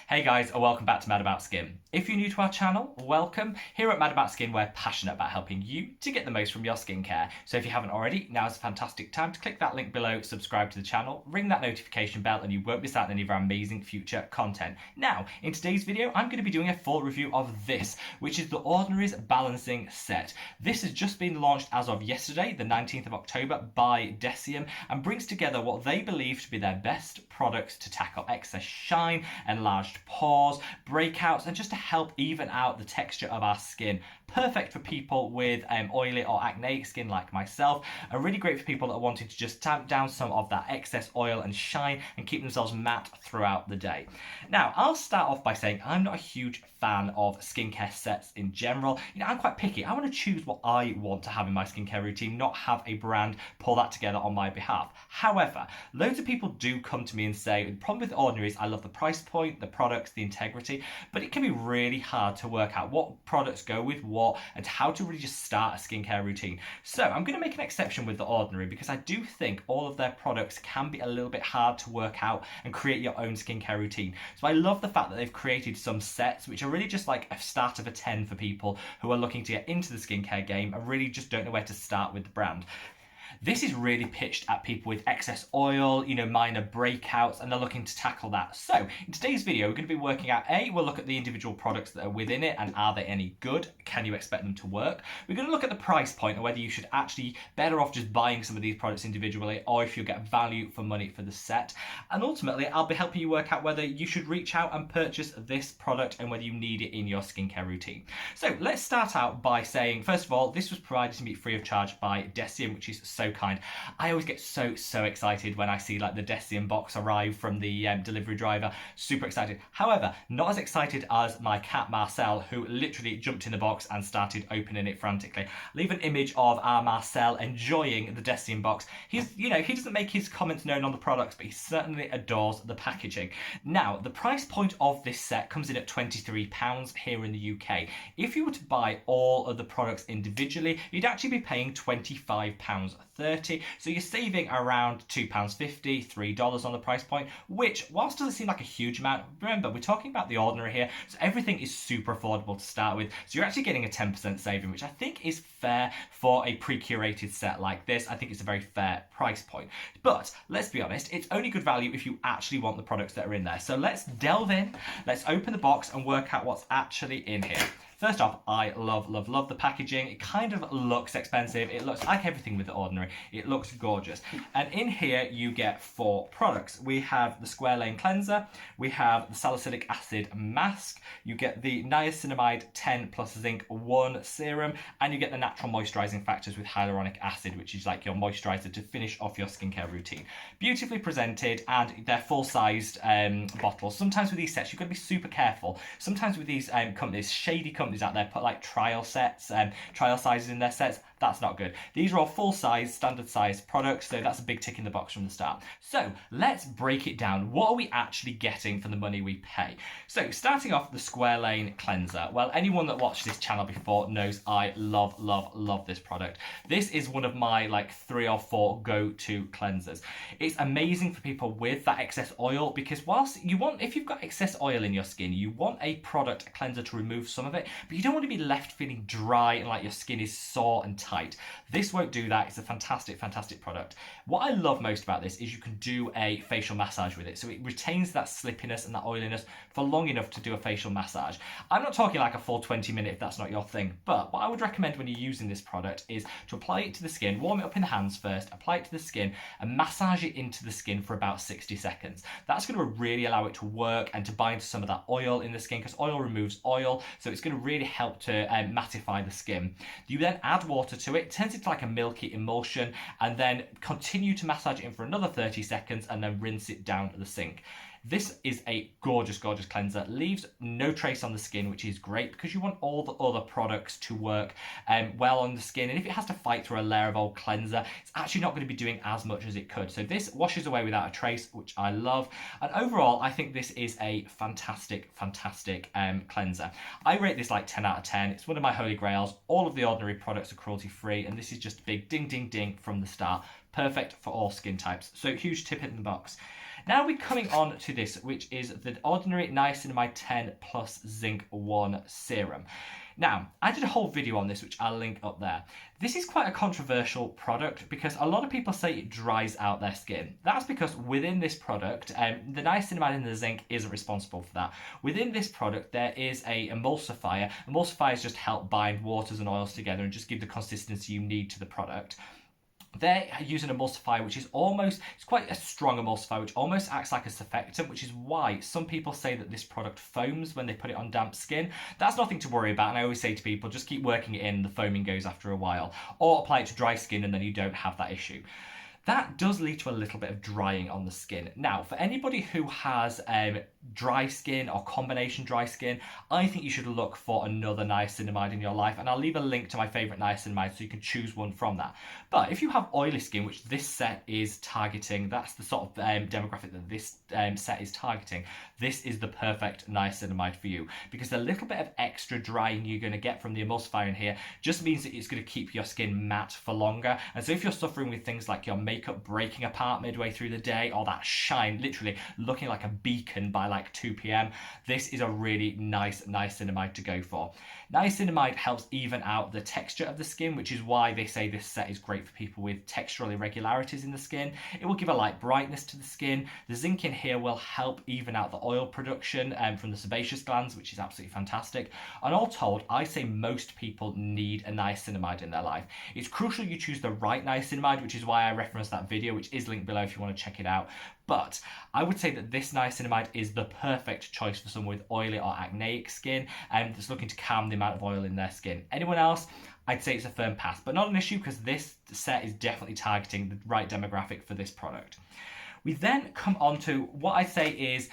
Hey guys, and welcome back to Mad About Skin. If you're new to our channel, welcome. Here at Mad About Skin, we're passionate about helping you to get the most from your skincare. So if you haven't already, now's a fantastic time to click that link below, subscribe to the channel, ring that notification bell, and you won't miss out on any of our amazing future content. Now, in today's video, I'm going to be doing a full review of this, which is the Ordinary's Balancing Set. This has just been launched as of yesterday, the 19th of October, by Serum, and brings together what they believe to be their best products to tackle excess shine, enlarged pores, breakouts, and just to help even out the texture of our skin. Perfect for people with oily or acneic skin like myself, and really great for people that are wanting to just tamp down some of that excess oil and shine and keep themselves matte throughout the day. Now, I'll start off by saying I'm not a huge fan of skincare sets in general. I'm quite picky. I want to choose what I want to have in my skincare routine, not have a brand pull that together on my behalf. However, loads of people do come to me and say, the problem with Ordinary is I love the price point, the products, the integrity, but it can be really hard to work out what products go with what and how to really just start a skincare routine. So I'm going to make an exception with the Ordinary because I do think all of their products can be a little bit hard to work out and create your own skincare routine. So I love the fact that they've created some sets which are really just like a start of a 10 for people who are looking to get into the skincare game and really just don't know where to start with the brand. This is really pitched at people with excess oil, minor breakouts, and they're looking to tackle that. So in today's video, we're going to be working out, we'll look at the individual products that are within it and are they any good? Can you expect them to work? We're going to look at the price point and whether you should actually better off just buying some of these products individually or if you'll get value for money for the set. And ultimately, I'll be helping you work out whether you should reach out and purchase this product and whether you need it in your skincare routine. So let's start out by saying, first of all, this was provided to me free of charge by Serum, which is so kind. I always get so excited when I see like the Serum box arrive from the delivery driver. Super excited. However, not as excited as my cat Marcel, who literally jumped in the box and started opening it frantically. Leave an image of our Marcel enjoying the Serum box. He doesn't make his comments known on the products, but he certainly adores the packaging. Now, the price point of this set comes in at £23 here in the UK. If you were to buy all of the products individually, you'd actually be paying £25.30. So you're saving around £2.50, $3 on the price point, which, whilst doesn't seem like a huge amount, remember, we're talking about the Ordinary here, so everything is super affordable to start with. So you're actually getting a 10% saving, which I think is fair for a pre-curated set like this. I think it's a very fair price point. But let's be honest, it's only good value if you actually want the products that are in there. So let's delve in, let's open the box and work out what's actually in here. First off, I love the packaging. It kind of looks expensive. It looks like everything with the Ordinary. It looks gorgeous. And in here, you get 4 products. We have the Squalane Cleanser. We have the Salicylic Acid Masque. You get the Niacinamide 10 plus zinc 1 serum. And you get the natural moisturising factors with hyaluronic acid, which is like your moisturiser to finish off your skincare routine. Beautifully presented, and they're full-sized bottles. Sometimes with these sets, you've got to be super careful. Sometimes with these companies, shady companies out there put like trial sets and trial sizes in their sets. That's not good. These are all full-size, standard-size products, so that's a big tick in the box from the start. So let's break it down. What are we actually getting for the money we pay? So starting off, the Squalane Cleanser. Well, anyone that watched this channel before knows I love this product. This is one of my like 3 or 4 go-to cleansers. It's amazing for people with that excess oil because if you've got excess oil in your skin, you want a product, a cleanser to remove some of it, but you don't want to be left feeling dry and like your skin is sore and tight. This won't do that. It's a fantastic product. What I love most about this is you can do a facial massage with it. So it retains that slippiness and that oiliness for long enough to do a facial massage. I'm not talking like a full 20 minute if that's not your thing, but what I would recommend when you're using this product is to apply it to the skin, warm it up in the hands first, apply it to the skin and massage it into the skin for about 60 seconds. That's going to really allow it to work and to bind to some of that oil in the skin because oil removes oil, so it's going to really help to mattify the skin. You then add water to it, turns it to like a milky emulsion, and then continue to massage it in for another 30 seconds and then rinse it down the sink. This is a gorgeous cleanser. Leaves no trace on the skin, which is great because you want all the other products to work well on the skin. And if it has to fight through a layer of old cleanser, it's actually not going to be doing as much as it could. So this washes away without a trace, which I love. And overall, I think this is a fantastic cleanser. I rate this like 10 out of 10. It's one of my holy grails. All of the Ordinary products are cruelty-free, and this is just a big ding from the start. Perfect for all skin types. So huge tip in the box. Now we're coming on to this, which is the Ordinary Niacinamide 10 plus Zinc 1 Serum. Now, I did a whole video on this, which I'll link up there. This is quite a controversial product because a lot of people say it dries out their skin. That's because within this product, the niacinamide and the zinc isn't responsible for that. Within this product, there is a emulsifier. Emulsifiers just help bind waters and oils together and just give the consistency you need to the product. They're using an emulsifier which is it's quite a strong emulsifier which almost acts like a surfactant, which is why some people say that this product foams when they put it on damp skin. That's nothing to worry about, and I always say to people, just keep working it in, the foaming goes after a while. Or apply it to dry skin and then you don't have that issue. That does lead to a little bit of drying on the skin. Now, for anybody who has dry skin or combination dry skin, I think you should look for another niacinamide in your life, and I'll leave a link to my favourite niacinamide so you can choose one from that. But if you have oily skin, which this set is targeting, that's the sort of demographic that this set is targeting, this is the perfect niacinamide for you, because the little bit of extra drying you're going to get from the emulsifier in here just means that it's going to keep your skin matte for longer. And so if you're suffering with things like your makeup breaking apart midway through the day, or that shine literally looking like a beacon by like 2 p.m, this is a really nice niacinamide to go for. Niacinamide helps even out the texture of the skin, which is why they say this set is great for people with textural irregularities in the skin. It will give a light brightness to the skin. The zinc in here will help even out the oil production from the sebaceous glands, which is absolutely fantastic. And all told, I say most people need a niacinamide in their life. It's crucial you choose the right niacinamide, which is why I referenced that video, which is linked below if you want to check it out. But I would say that this niacinamide is the perfect choice for someone with oily or acneic skin and that's looking to calm the amount of oil in their skin. Anyone else, I'd say it's a firm pass, but not an issue because this set is definitely targeting the right demographic for this product. We then come on to what I say is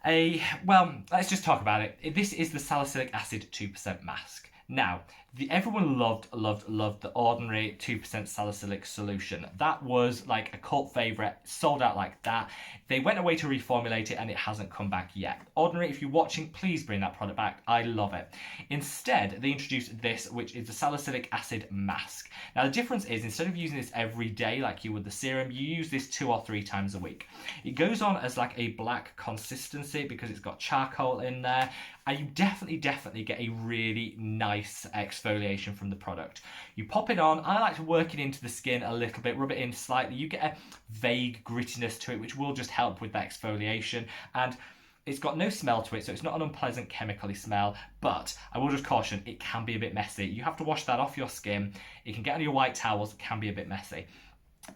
let's just talk about it. This is the Salicylic Acid 2% Masque. Now, everyone loved the ordinary 2% salicylic solution. That was like a cult favourite, sold out like that. They went away to reformulate it and it hasn't come back yet. Ordinary, if you're watching, please bring that product back. I love it. Instead, they introduced this, which is the Salicylic Acid Masque. Now, the difference is instead of using this every day like you would the serum, you use this 2 or 3 times a week. It goes on as like a black consistency because it's got charcoal in there. And you definitely get a really nice exfoliation from the product. You pop it on. I like to work it into the skin a little bit, rub it in slightly. You get a vague grittiness to it, which will just help with that exfoliation. And it's got no smell to it, so it's not an unpleasant chemically smell, but I will just caution, it can be a bit messy. You have to wash that off your skin. It can get on your white towels. It can be a bit messy.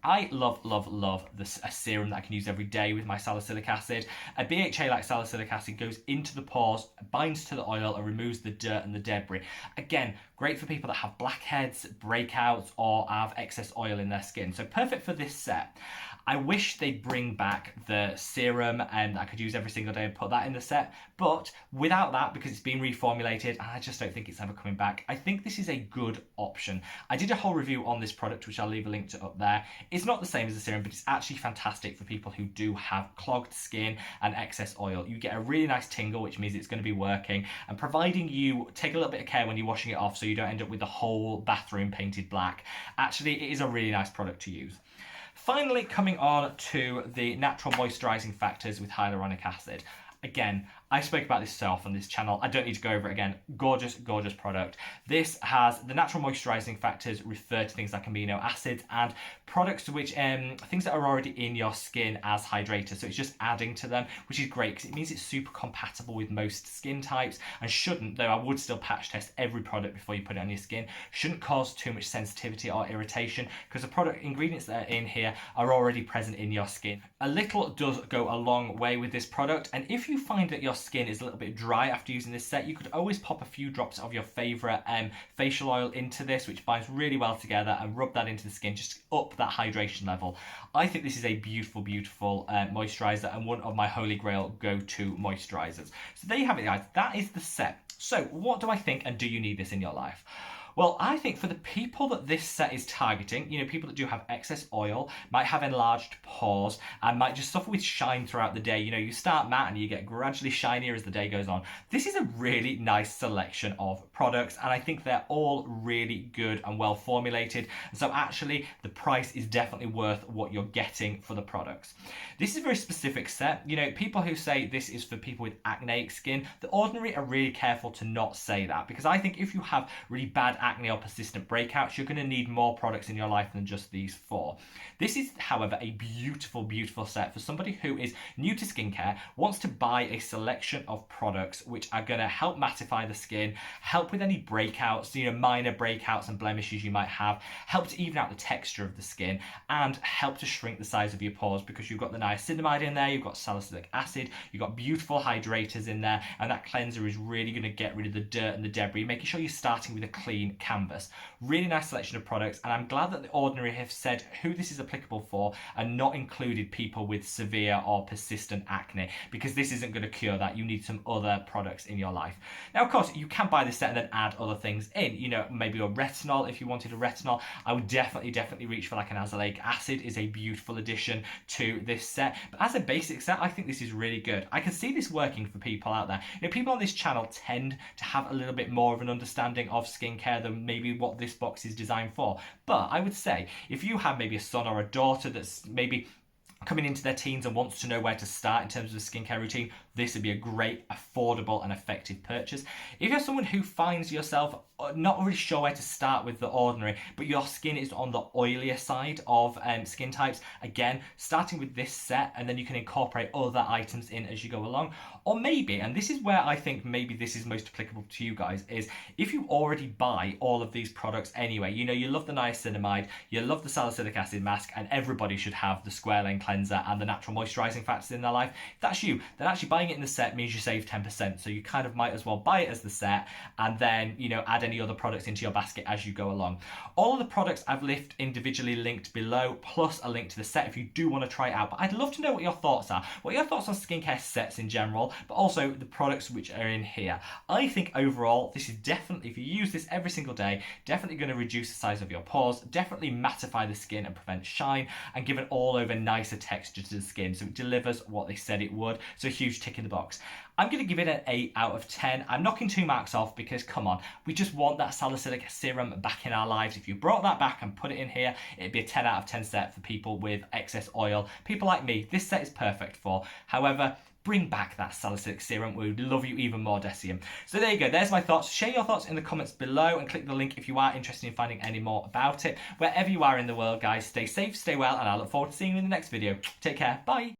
I love a serum that I can use every day with my salicylic acid. A BHA like salicylic acid goes into the pores, binds to the oil and removes the dirt and the debris. Again, great for people that have blackheads, breakouts or have excess oil in their skin. So perfect for this set. I wish they'd bring back the serum and I could use every single day and put that in the set, but without that, because it's been reformulated, I just don't think it's ever coming back. I think this is a good option. I did a whole review on this product, which I'll leave a link to up there. It's not the same as the serum, but it's actually fantastic for people who do have clogged skin and excess oil. You get a really nice tingle, which means it's going to be working, and providing you take a little bit of care when you're washing it off so you don't end up with the whole bathroom painted black. Actually, it is a really nice product to use. Finally, coming on to the natural moisturising factors with hyaluronic acid. Again, I spoke about this so often on this channel. I don't need to go over it again. Gorgeous product. This has the natural moisturising factors refer to things like amino acids and products which things that are already in your skin as hydrators. So it's just adding to them, which is great because it means it's super compatible with most skin types and shouldn't, though I would still patch test every product before you put it on your skin, shouldn't cause too much sensitivity or irritation because the product ingredients that are in here are already present in your skin. A little does go a long way with this product, and if you find that your skin is a little bit dry after using this set, you could always pop a few drops of your favourite facial oil into this, which binds really well together, and rub that into the skin just to up that hydration level. I think this is a beautiful moisturiser and one of my holy grail go-to moisturisers. So there you have it, guys. That is the set. So what do I think, and do you need this in your life? Well, I think for the people that this set is targeting, you know, people that do have excess oil, might have enlarged pores, and might just suffer with shine throughout the day. You know, you start matte and you get gradually shinier as the day goes on. This is a really nice selection of products, and I think they're all really good and well formulated. And so actually, the price is definitely worth what you're getting for the products. This is a very specific set. You know, people who say this is for people with acneic skin, The Ordinary are really careful to not say that, because I think if you have really bad acne or persistent breakouts, you're going to need more products in your life than just these 4. This is, however, a beautiful, beautiful set for somebody who is new to skincare, wants to buy a selection of products which are going to help mattify the skin, help with any breakouts, you know, minor breakouts and blemishes you might have, help to even out the texture of the skin, and help to shrink the size of your pores, because you've got the niacinamide in there, you've got salicylic acid, you've got beautiful hydrators in there, and that cleanser is really going to get rid of the dirt and the debris, making sure you're starting with a clean canvas. Really nice selection of products, and I'm glad that The Ordinary have said who this is applicable for and not included people with severe or persistent acne, because this isn't going to cure that. You need some other products in your life. Now, of course, you can buy this set and then add other things in, you know, maybe a retinol. If you wanted a retinol, I would definitely reach for like an azelaic acid. Is a beautiful addition to this set, but as a basic set, I think this is really good. I can see this working for people out there. You know, people on this channel tend to have a little bit more of an understanding of skincare than maybe what this box is designed for, but I would say if you have maybe a son or a daughter that's maybe coming into their teens and wants to know where to start in terms of a skincare routine, this would be a great, affordable and effective purchase. If you're someone who finds yourself not really sure where to start with The Ordinary, but your skin is on the oilier side of skin types, again, starting with this set, and then you can incorporate other items in as you go along. Or maybe, and this is where I think maybe this is most applicable to you guys, is if you already buy all of these products anyway, you know, you love the niacinamide, you love the salicylic acid mask, and everybody should have the squalane cleanser and the natural moisturising factors in their life. If that's you, then actually buying it in the set means you save 10%. So you kind of might as well buy it as the set and then, you know, add any other products into your basket as you go along. All of the products I've left individually linked below, plus a link to the set if you do want to try it out. But I'd love to know what your thoughts are. What are your thoughts on skincare sets in general, but also the products which are in here. I think overall, this is definitely, if you use this every single day, definitely going to reduce the size of your pores, definitely mattify the skin and prevent shine, and give an all over nicer texture to the skin. So it delivers what they said it would. So a huge tick in the box. I'm going to give it an 8 out of 10. I'm knocking 2 marks off because, come on, we just want that salicylic serum back in our lives. If you brought that back and put it in here, it'd be a 10 out of 10 set for people with excess oil. People like me, this set is perfect for. However, bring back that salicylic serum. We would love you even more, Decium. So there you go. There's my thoughts. Share your thoughts in the comments below and click the link if you are interested in finding any more about it. Wherever you are in the world, guys, stay safe, stay well, and I look forward to seeing you in the next video. Take care. Bye.